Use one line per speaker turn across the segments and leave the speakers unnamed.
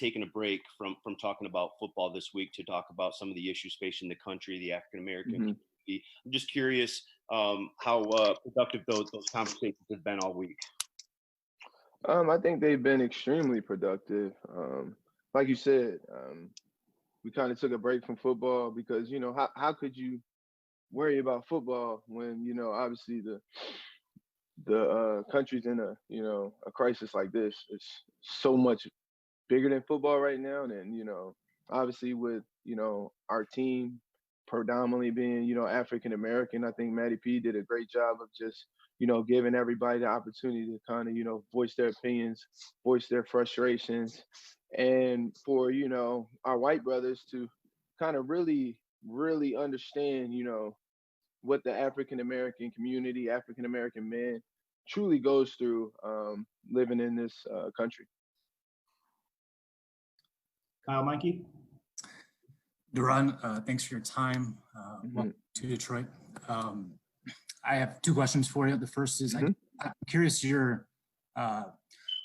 taken a break from talking about football this week to talk about some of the issues facing the country, the African American community. I'm just curious how productive those conversations have been all week.
I think they've been extremely productive. Like you said, we kind of took a break from football because, you know, how could you worry about football when, you know, obviously the country's in a crisis like this. It's so much bigger than football right now. And, you know, obviously with, you know, our team predominantly being, you know, African American, I think Matty P did a great job of just, you know, giving everybody the opportunity to kind of, you know, voice their opinions, voice their frustrations. And for, you know, our white brothers to kind of really, really understand, you know, what the African American community, African American man truly goes through living in this country.
Kyle, Mikey?
Duron, thanks for your time. Welcome to Detroit. I have two questions for you. The first is, I'm curious what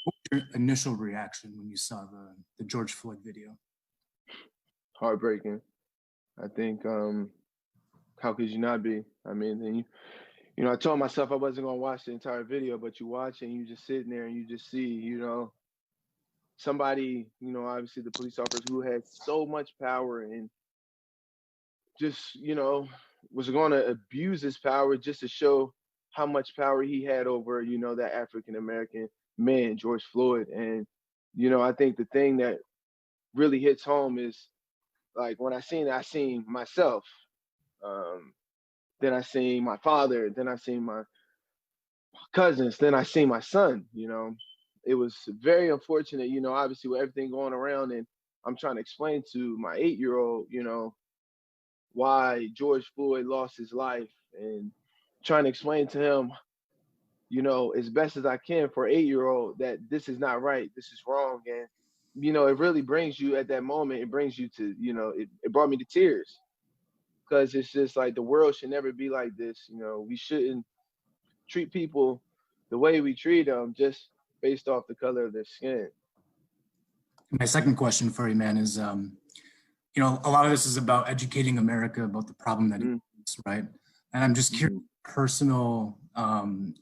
was your initial reaction when you saw the George Floyd video?
Heartbreaking. I think, how could you not be? I mean, then you know, I told myself I wasn't gonna watch the entire video, but you watch it and you just sitting there and you just see, you know, somebody, you know, obviously the police officers who had so much power and just, you know, was going to abuse his power just to show how much power he had over, you know, that African American man, George Floyd. And, you know, I think the thing that really hits home is like when I seen myself. Then I seen my father, then I seen my cousins, then I seen my son, you know. It was very unfortunate, you know, obviously with everything going around, and I'm trying to explain to my 8-year-old, you know, why George Floyd lost his life and trying to explain to him, you know, as best as I can for an 8-year-old that this is not right, this is wrong. And, you know, it really brings you at that moment, it brings you to, you know, it brought me to tears. Because it's just like the world should never be like this. You know, we shouldn't treat people the way we treat them just based off the color of their skin.
My second question for you, man, is, you know, a lot of this is about educating America about the problem that it is, right? And I'm just curious, personal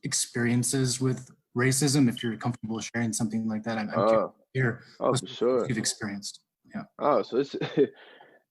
experiences with racism, if you're comfortable sharing something like that. I'm curious to hear what you've experienced. Yeah.
Oh, so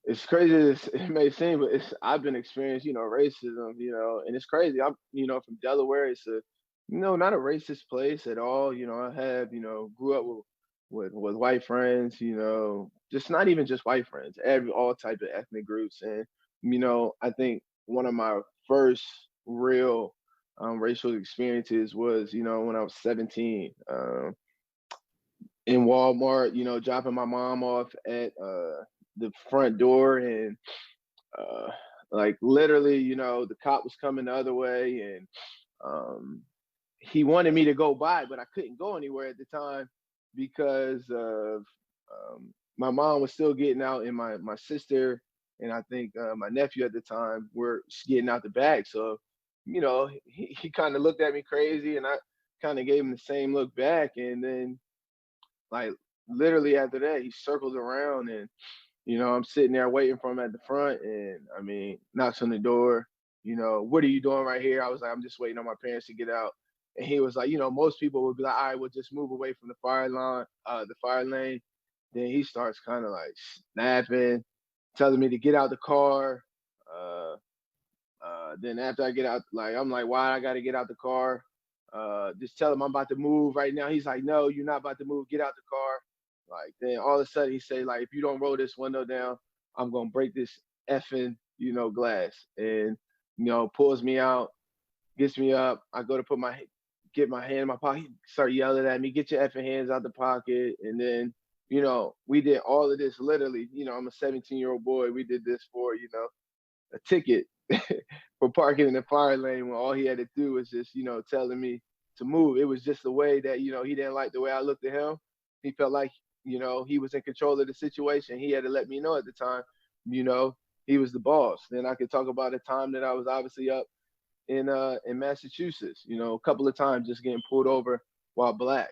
it's crazy as it may seem, but I've been experiencing, you know, racism, you know, and it's crazy. I'm, you know, from Delaware. It's a, you know, not a racist place at all. You know, I have, you know, grew up with white friends, you know, just not even just white friends, all type of ethnic groups. And, you know, I think one of my first real racial experiences was, you know, when I was 17, in Walmart, you know, dropping my mom off at the front door, and like literally, you know, the cop was coming the other way, and he wanted me to go by, but I couldn't go anywhere at the time because of my mom was still getting out, and my sister and I think my nephew at the time were getting out the bag. So, you know, he kind of looked at me crazy, and I kind of gave him the same look back. And then, like, literally after that, he circles around, and, you know, I'm sitting there waiting for him at the front, and I mean, knocks on the door, you know, what are you doing right here? I was like, I'm just waiting on my parents to get out. And he was like, you know, most people would be like, all right, we'll just move away from the fire lane. Then he starts kind of like snapping, telling me to get out the car. Then after I get out, like, I'm like, why I got to get out the car? Just tell him I'm about to move right now. He's like, no, you're not about to move. Get out the car. Like, then all of a sudden he say, like, if you don't roll this window down, I'm going to break this effing, you know, glass. And, you know, pulls me out, gets me up. I go to get my hand in my pocket. He start yelling at me, get your effing hands out the pocket. And then, you know, we did all of this literally, you know, I'm a 17-year-old boy. We did this for, you know, a ticket for parking in the fire lane when all he had to do was just, you know, telling me to move. It was just the way that, you know, he didn't like the way I looked at him. He felt like, you know, he was in control of the situation. He had to let me know at the time, you know, he was the boss. Then I could talk about a time that I was obviously up in Massachusetts, you know, a couple of times just getting pulled over while black.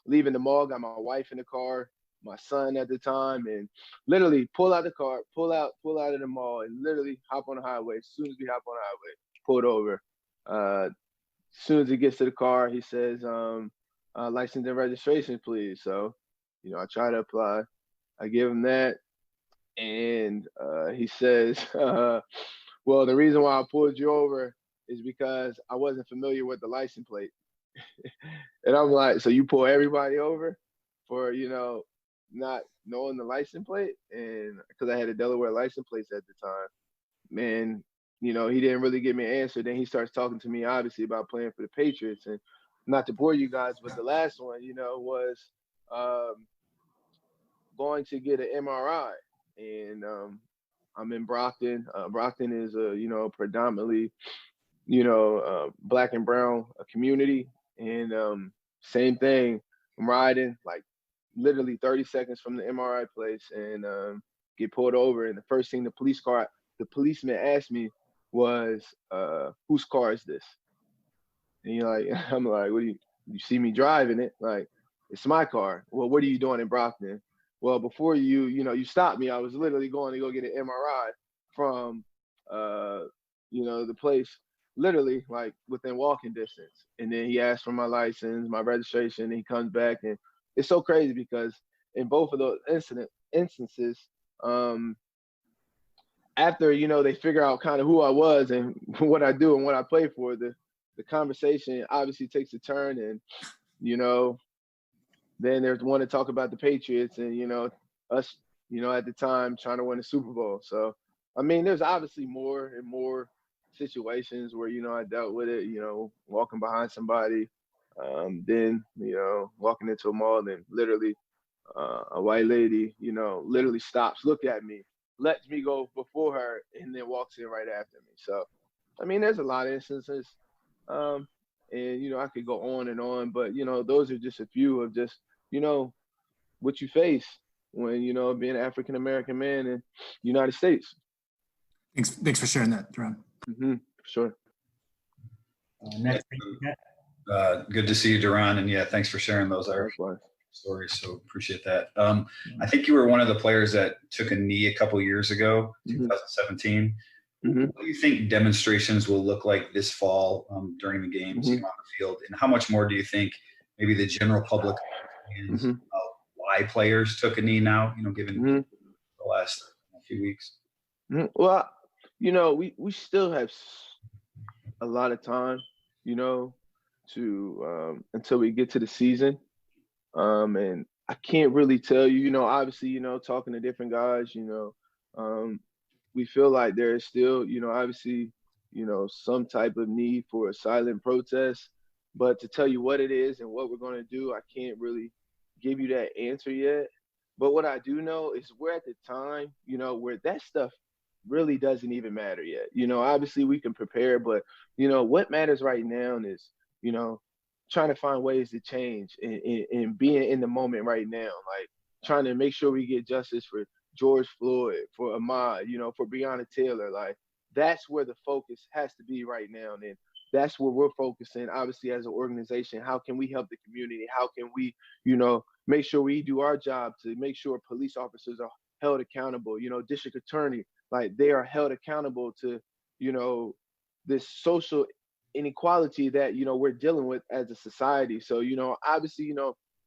Leaving the mall, got my wife in the car, my son at the time, and literally pull out the car, pull out of the mall, and literally hop on the highway. As soon as we hop on the highway, pulled over. As soon as he gets to the car, he says, license and registration, please. So, I try to apply. I give him that. And he says, well, the reason why I pulled you over is because I wasn't familiar with the license plate. And I'm like, so you pull everybody over for, not knowing the license plate? And because I had a Delaware license plate at the time, man, he didn't really give me an answer. Then he starts talking to me, obviously, about playing for the Patriots. And not to bore you guys, but the last one, was going to get an MRI. And I'm in Brockton. Brockton is a, predominantly, Black and brown community. And same thing, I'm riding like literally 30 seconds from the MRI place and get pulled over. And the first thing the policeman asked me was, whose car is this? And I'm like, what do you see me driving it? Like, it's my car. Well, what are you doing in Brockton? Well, before you stopped me, I was literally going to go get an MRI from, the place, literally like within walking distance. And then he asked for my license, my registration, and he comes back. And it's so crazy because in both of those instances, after, they figure out kind of who I was and what I do and what I play for, the conversation obviously takes a turn. And, then there's one to talk about the Patriots and, us, at the time trying to win the Super Bowl. So, I mean, there's obviously more and more situations where, I dealt with it, walking behind somebody, then, walking into a mall and literally a white lady, literally stops, look at me, lets me go before her, and then walks in right after me. So, I mean, there's a lot of instances. And, I could go on, but, those are just a few of just, what you face when, being an African-American man in the United States.
Thanks for sharing that, Duron.
Mm-hmm, sure.
Next.
Good to see you, Duron. And yeah, thanks for sharing those stories. So appreciate that. I think you were one of the players that took a knee a couple years ago, 2017. Mm-hmm. What do you think demonstrations will look like this fall during the games on the field? And how much more do you think maybe the general public understands about why players took a knee now, given the last few weeks?
Well, we still have a lot of time, to until we get to the season. And I can't really tell you, obviously, talking to different guys, we feel like there is still, obviously, some type of need for a silent protest. But to tell you what it is and what we're going to do, I can't really give you that answer yet. But what I do know is we're at the time, where that stuff really doesn't even matter yet. Obviously we can prepare, but, what matters right now is, trying to find ways to change and being in the moment right now, like trying to make sure we get justice for George Floyd, for Ahmaud, for Breonna Taylor. Like, that's where the focus has to be right now. And that's where we're focusing, obviously, as an organization. How can we help the community? How can we, make sure we do our job to make sure police officers are held accountable, district attorney, like they are held accountable to, this social inequality that, we're dealing with as a society. So, obviously,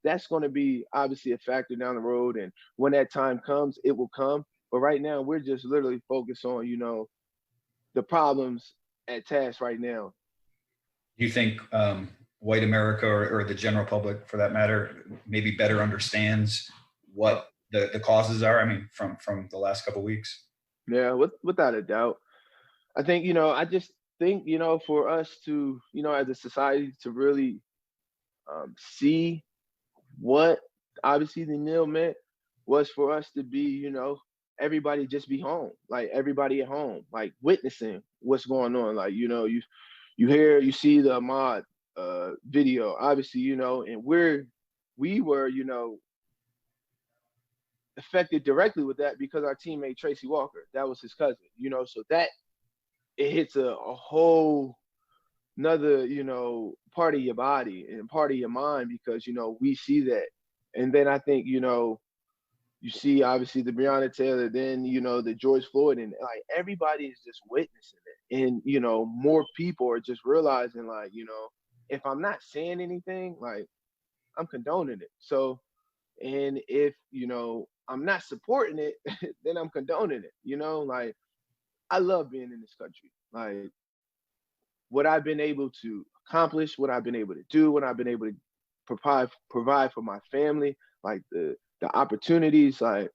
that's going to be obviously a factor down the road. And when that time comes, it will come. But right now, we're just literally focused on, the problems at task right now.
Do you think white America or the general public, for that matter, maybe better understands what the causes are? I mean, from the last couple of weeks.
Yeah, without a doubt. I think, I just think, for us to, as a society to really see what obviously the kneel meant was for us to be, everybody just be home, like everybody at home, like witnessing what's going on. Like, you hear, you see the Ahmaud video, obviously, and we were, affected directly with that because our teammate Tracy Walker, that was his cousin, so that it hits a whole another, part of your body and part of your mind because, we see that. And then I think, you see obviously the Breonna Taylor, then, you know, the George Floyd, and like everybody is just witnessing it. And, you know, more people are just realizing, like, you know, if I'm not saying anything, like, I'm condoning it. So, and if, you know, I'm not supporting it, then I'm condoning it. You know, like, I love being in this country. Like, what I've been able to accomplish, what I've been able to do, what I've been able to provide for my family, like the opportunities, like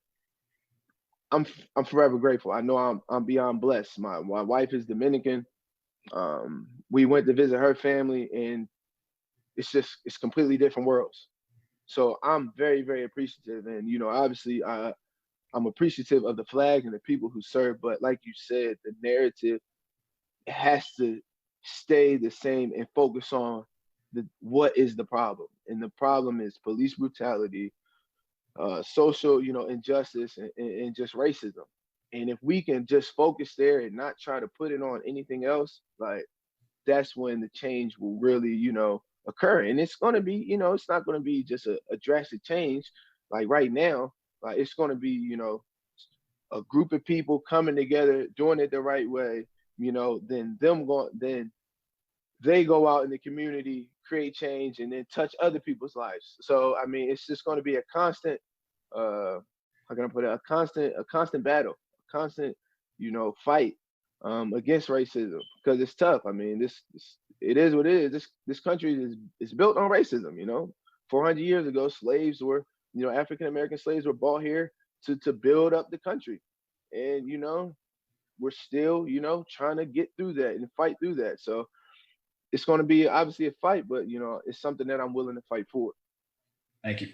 I'm forever grateful. I know I'm beyond blessed. My wife is Dominican. We went to visit her family, and it's completely different worlds. So I'm very, very appreciative. And, you know, obviously I'm appreciative of the flag and the people who serve, but like you said, the narrative has to stay the same and focus on what is the problem. And the problem is police brutality, social, you know, injustice, and just racism. And if we can just focus there and not try to put it on anything else, like, that's when the change will really, you know, occur. And it's going to be, you know, it's not going to be just a drastic change like right now. Like, it's going to be, you know, a group of people coming together, doing it the right way, you know, then they go out in the community, create change, and then touch other people's lives. So, I mean, it's just going to be a constant, how can I put it? A constant battle, a constant, you know, fight against racism, because it's tough. I mean, it is what it is. This country is built on racism. You know, 400 years ago, slaves were, you know, African American slaves were brought here to build up the country, and, you know, we're still, you know, trying to get through that and fight through that. So it's going to be obviously a fight, but, you know, it's something that I'm willing to fight for.
Thank you.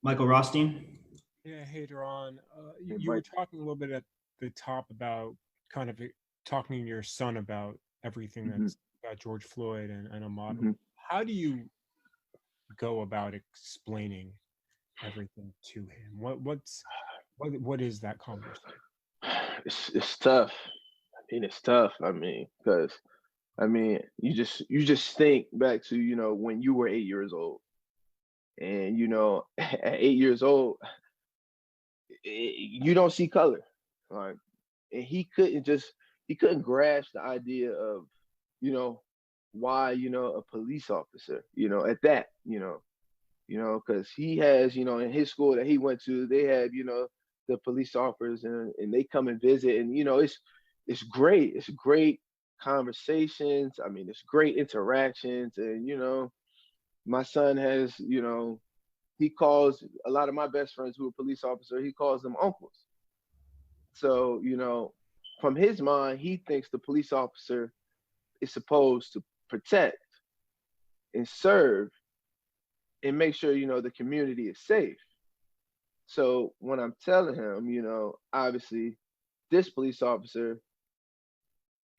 Michael Rothstein.
Yeah, hey, Duron. You were talking a little bit at the top about kind of talking to your son about everything that's about George Floyd and Ahmaud. How do you go about explaining everything to him? What is that conversation?
It's tough. I mean, it's tough. I mean, because, I mean, you just think back to, you know, when you were 8 years old, and, you know, at 8 years old, you don't see color, like, and he couldn't grasp the idea of, you know, why, you know, a police officer, you know, at that, you know, because he has, you know, in his school that he went to, they have, you know, the police officers, and they come and visit, and, you know, it's great. It's great conversations. I mean, it's great interactions, and, you know, my son has, you know, he calls a lot of my best friends who are police officers, he calls them uncles. So, you know, from his mind, he thinks the police officer is supposed to protect and serve and make sure, you know, the community is safe. So when I'm telling him, you know, obviously this police officer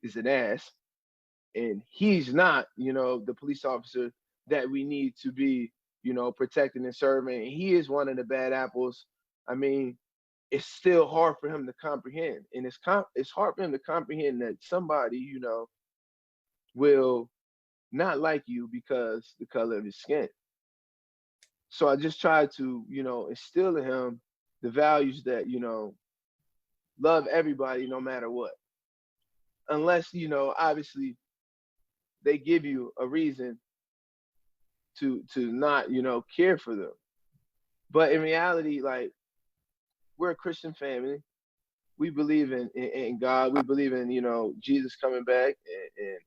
is an ass, and he's not, you know, the police officer that we need to be, you know, protecting and serving. He is one of the bad apples. I mean, it's still hard for him to comprehend. And it's hard for him to comprehend that somebody, you know, will not like you because the color of his skin. So I just try to, you know, instill in him the values that, you know, love everybody no matter what. Unless, you know, obviously they give you a reason to not, you know, care for them. But in reality, like, we're a Christian family. We believe in God. We believe in, you know, Jesus coming back and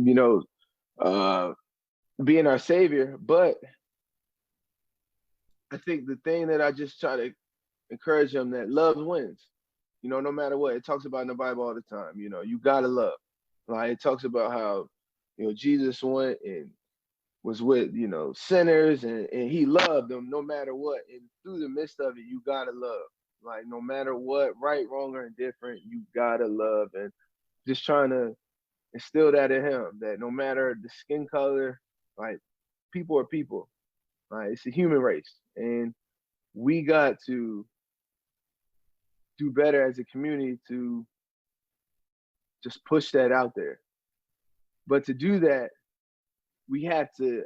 you know, being our savior. But I think the thing that I just try to encourage them, that love wins, you know, no matter what. It talks about in the Bible all the time, you know, you gotta love. Like, it talks about how, you know, Jesus went and was with, you know, sinners, and he loved them no matter what. And through the midst of it, you gotta love. Like, no matter what, right, wrong, or indifferent, you gotta love. And just trying to instill that in him, that no matter the skin color, like, people are people. Like, it's a human race, and we got to do better as a community to just push that out there. But to do that, we have to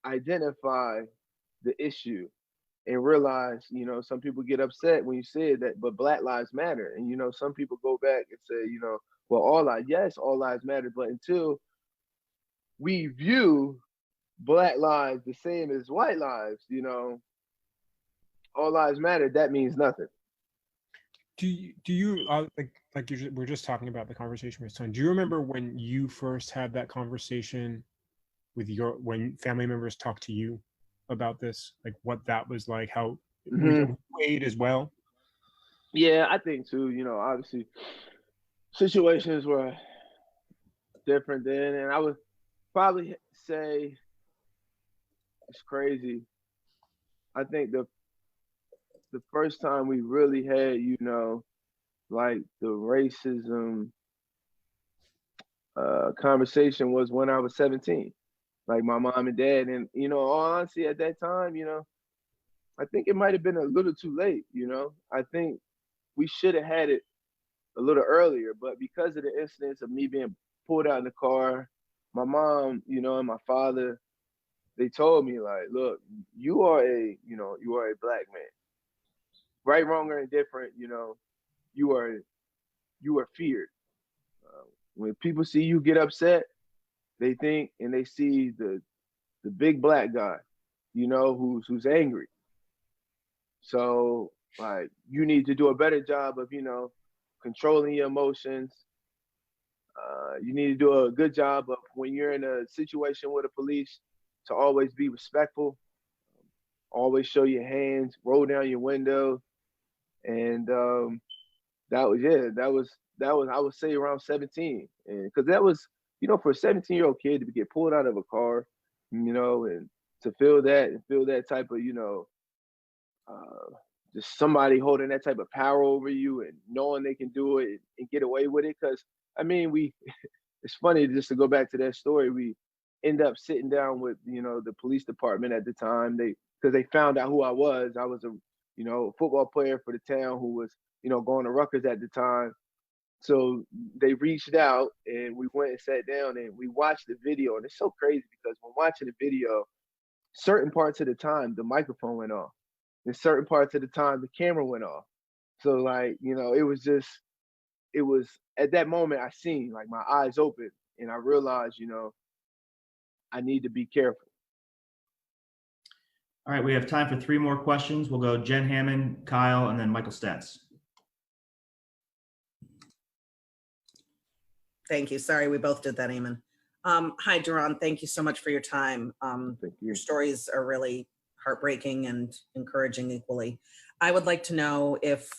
identify the issue and realize, you know, some people get upset when you say that, but Black Lives Matter. And, you know, some people go back and say, you know, well, all lives matter, but until we view Black lives the same as white lives, you know, all lives matter, that means nothing.
Do you we're just talking about the conversation with your son. Do you remember when you first had that conversation with when family members talked to you about this, like what that was like, how you weighed as well?
Yeah, I think too, you know, obviously situations were different then, and I would probably say it's crazy. I think the first time we really had, you know, like the racism conversation was when I was 17. Like my mom and dad, and you know, all honesty, at that time, you know, I think it might have been a little too late. You know, I think we should have had it a little earlier, but because of the incidents of me being pulled out in the car, my mom, you know, and my father, they told me like, look, you are a Black man, right, wrong, or indifferent. You know, you are feared. When people see you get upset, they think and they see the big Black guy, you know, who's angry. So like you need to do a better job of, you know, controlling your emotions. You need to do a good job of when you're in a situation with the police to always be respectful, always show your hands, roll down your window. And that was I would say around 17. And because that was, you know, for a 17-year-old kid to get pulled out of a car, you know, and to feel that type of, you know, just somebody holding that type of power over you and knowing they can do it and get away with it. Because I mean, it's funny just to go back to that story. We end up sitting down with, you know, the police department at the time. Because they found out who I was. I was a, you know, football player for the town who was, you know, going to Rutgers at the time. So they reached out and we went and sat down and we watched the video. And it's so crazy because when watching the video, certain parts of the time the microphone went off. In certain parts of the time the camera went off. So like, you know, it was at that moment I seen, like, my eyes open and I realized, you know, I need to be careful.
All right, we have time for 3 more questions. We'll go Jen Hammond, Kyle, and then Michael Stats.
Thank you. Sorry, we both did that, Eamon. Hi, Duron. Thank you so much for your time.
Thank you.
Your stories are really heartbreaking and encouraging equally. I would like to know if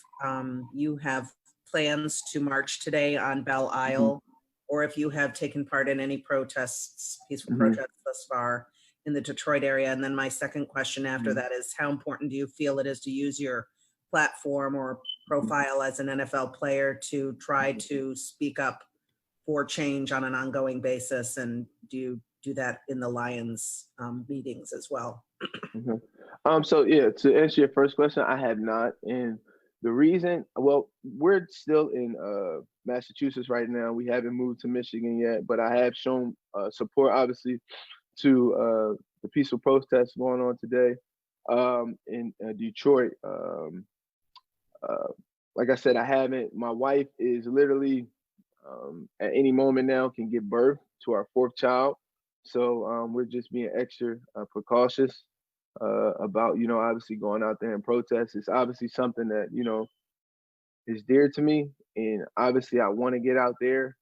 you have plans to march today on Belle Isle, or if you have taken part in any protests, peaceful protests thus far in the Detroit area. And then my second question after that is, how important do you feel it is to use your platform or profile as an NFL player to try to speak up for change on an ongoing basis? And do you do that in the Lions meetings as well?
So yeah, to answer your first question, I have not. And the reason, well, we're still in Massachusetts right now. We haven't moved to Michigan yet, but I have shown support, obviously, to the peaceful protests going on today in Detroit. Like I said, I haven't. My wife is literally at any moment now can give birth to our 4th child. So we're just being extra precautious about, you know, obviously going out there and protest. It's obviously something that, you know, is dear to me. And obviously I want to get out there.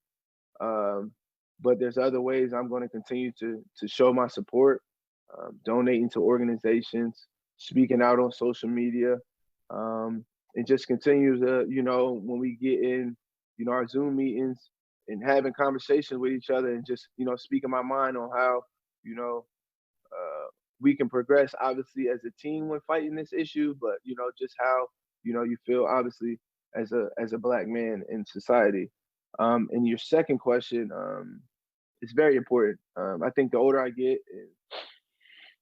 But there's other ways I'm going to continue to show my support, donating to organizations, speaking out on social media, and just continue to, you know, when we get in, you know, our Zoom meetings and having conversations with each other and just, you know, speaking my mind on how, you know, we can progress, obviously, as a team when fighting this issue, but, you know, just how, you know, you feel, obviously, as a Black man in society. And your second question, is very important. I think the older I get, and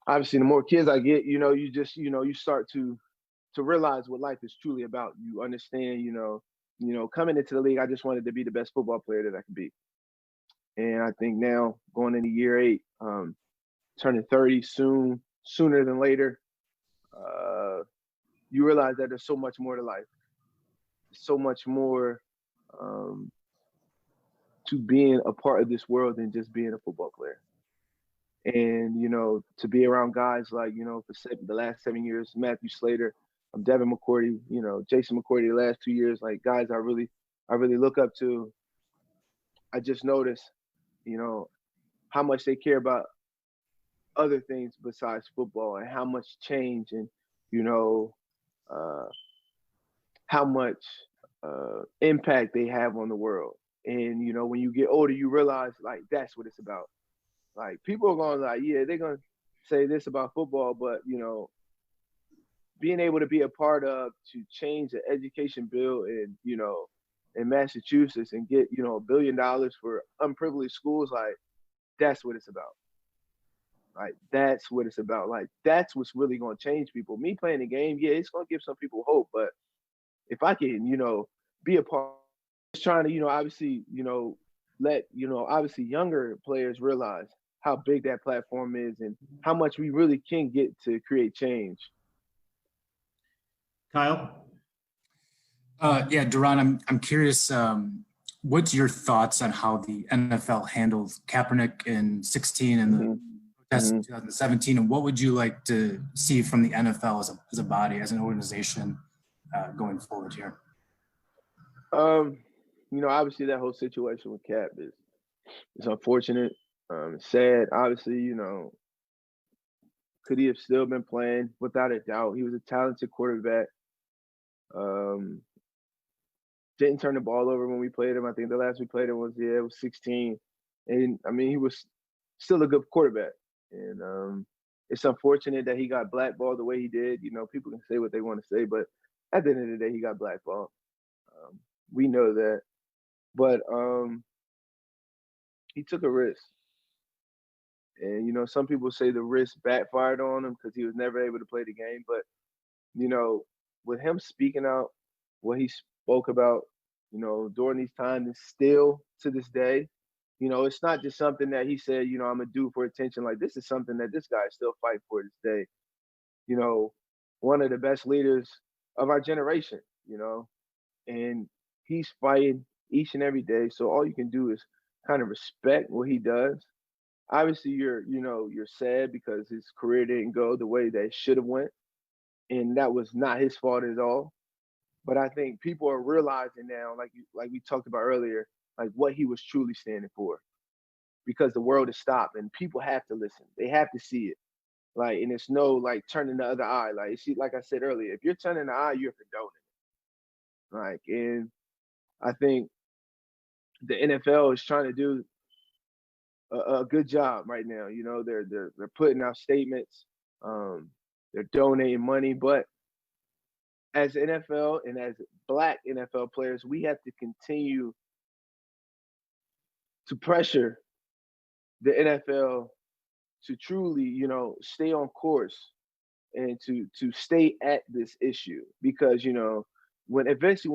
obviously the more kids I get, you know, you just, you know, you start to realize what life is truly about. You understand, you know, coming into the league, I just wanted to be the best football player that I could be. And I think now going into year 8, turning 30 sooner than later, you realize that there's so much more to life, so much more to being a part of this world than just being a football player. And, you know, to be around guys like, you know, for the last 7 years, Matthew Slater, Devin McCourty, you know, Jason McCourty the last 2 years, like guys I really look up to. I just noticed, you know, how much they care about other things besides football, and how much change and, you know, how much impact they have on the world. And, you know, when you get older, you realize, like, that's what it's about. Like, people are going to, like, yeah, they're going to say this about football, but, you know, being able to be a part of to change the education bill in, you know, in Massachusetts and get, you know, $1 billion for unprivileged schools, like, that's what it's about. Like, that's what it's about. Like, that's what's really going to change people. Me playing the game, yeah, it's going to give some people hope, but if I can, you know, be a part, just trying to, you know, obviously, you know, let, you know, obviously younger players realize how big that platform is and how much we really can get to create change.
Kyle?
Yeah, Duron, I'm curious, what's your thoughts on how the NFL handled Kaepernick in 16 and the protests in 2017, and what would you like to see from the NFL as a body, as an organization, going forward here?
You know, obviously that whole situation with Cap is unfortunate. It's sad. Obviously, you know, could he have still been playing? Without a doubt, he was a talented quarterback. Didn't turn the ball over when we played him. I think the last we played him was 16, and I mean he was still a good quarterback. And it's unfortunate that he got blackballed the way he did. You know, people can say what they want to say, but at the end of the day, he got blackballed. We know that, but he took a risk. And, you know, some people say the risk backfired on him because he was never able to play the game. But, you know, with him speaking out what he spoke about, you know, during these times, and still to this day, you know, it's not just something that he said, you know, I'm going to do for attention. Like, this is something that this guy is still fighting for this day. You know, one of the best leaders of our generation, you know, and he's fighting each and every day. So all you can do is kind of respect what he does. Obviously, you're sad because his career didn't go the way that it should have went, and that was not his fault at all. But I think people are realizing now, like we talked about earlier, like what he was truly standing for, because the world has stopped and people have to listen. They have to see it. Like, and it's no like turning the other eye. Like, see, like I said earlier, if you're turning the eye, you're condoning it. Like, and I think the NFL is trying to do a good job right now. You know, they're putting out statements, they're donating money, but as NFL and as Black NFL players, we have to continue to pressure the NFL to truly, you know, stay on course and to stay at this issue, because, you know, when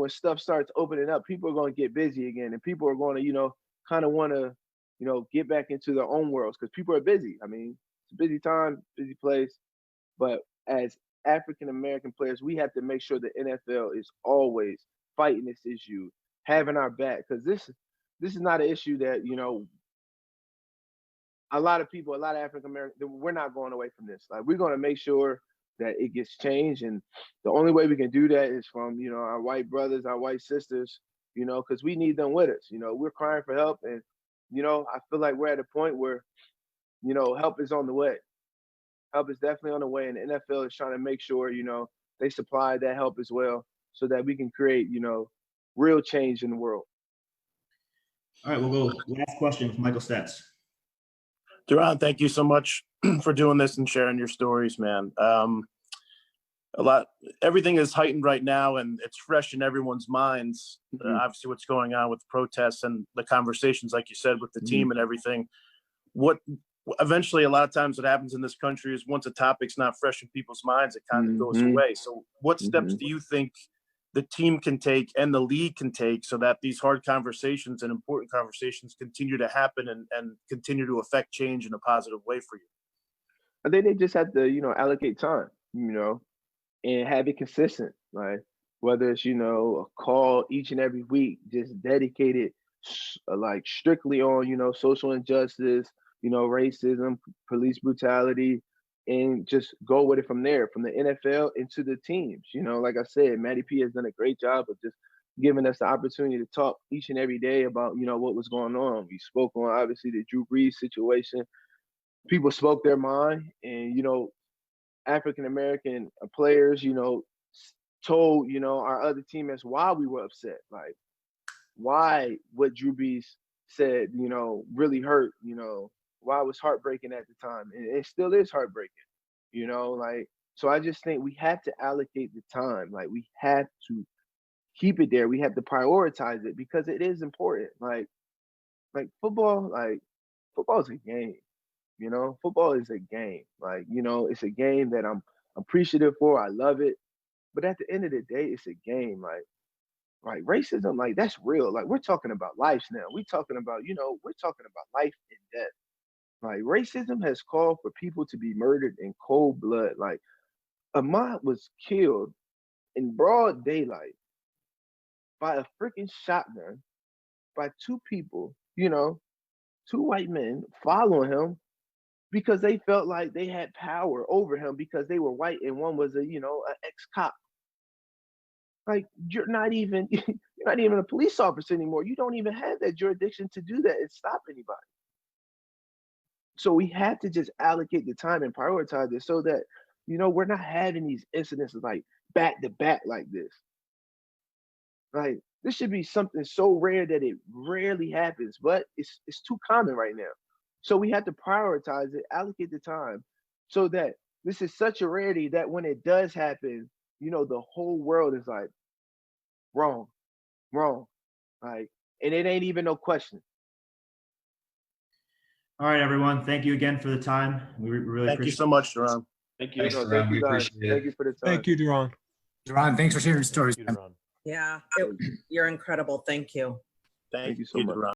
stuff starts opening up, people are going to get busy again, and people are going to, you know, kind of want to, you know, get back into their own worlds because people are busy. I mean, it's a busy time, busy place. But as African American players, we have to make sure the NFL is always fighting this issue, having our back, because this is not an issue that, you know, a lot of African Americans, we're not going away from this. Like, we're going to make sure that it gets changed, and the only way we can do that is from, you know, our white brothers, our white sisters, you know, because we need them with us. You know, we're crying for help, and, you know, I feel like we're at a point where, you know, help is on the way. Help is definitely on the way, and the NFL is trying to make sure, you know, they supply that help as well, so that we can create, you know, real change in the world.
All right, we'll go last question from Michael Stetz.
Duron, thank you so much for doing this and sharing your stories, man. Everything is heightened right now, and it's fresh in everyone's minds. Obviously, what's going on with protests and the conversations, like you said, with the team and everything. Eventually, a lot of times what happens in this country is once a topic's not fresh in people's minds, it kind of goes away. So what steps do you think the team can take and the league can take so that these hard conversations and important conversations continue to happen and continue to affect change in a positive way for you?
I think they just have to, you know, allocate time, you know. and have it consistent. Like whether it's, you know, a call each and every week, just dedicated like strictly on, you know, social injustice, you know, racism, police brutality, and just go with it from there, from the NFL into the teams. You know, like I said, Matty P has done a great job of just giving us the opportunity to talk each and every day about, you know, what was going on. We spoke on obviously the Drew Brees situation. People spoke their mind, and, you know, African American players, you know, told, you know, our other teammates why we were upset, like why what Drew Brees said, you know, really hurt, you know, why it was heartbreaking at the time, and it still is heartbreaking, you know, like. So I just think we have to allocate the time, like we have to keep it there, we have to prioritize it because it is important. Like football, like football is a game, you know, football is a game. Like, you know, it's a game that I'm appreciative for. I love it. But at the end of the day, it's a game. Like racism, like that's real. Like we're talking about lives now. We're talking about, you know, we're talking about life and death. Like racism has called for people to be murdered in cold blood. Like Ahmaud was killed in broad daylight by a freaking shotgun by two people, you know, two white men following him because they felt like they had power over him because they were white and one was a, you know, an ex-cop. Like you're not even a police officer anymore. You don't even have that jurisdiction to do that and stop anybody. So we have to just allocate the time and prioritize it so that, you know, we're not having these incidents like back to back like this. Like this should be something so rare that it rarely happens, but it's too common right now. So we have to prioritize it, allocate the time so that this is such a rarity that when it does happen, you know, the whole world is like, wrong. Like, and it ain't even no question.
All right, everyone. Thank you again for the time. We really
Thank you
appreciate
so much, Duron.
Thank you.
Thanks,
No,
Duron.
thank
We
you guys.
appreciate
Thank
it.
you for the time.
Thank you, Duron.
Duron, thanks for sharing stories.
Thank you, Duron.
Yeah, you're incredible. Thank you.
Thank
Thank
you
you so much.
Duron.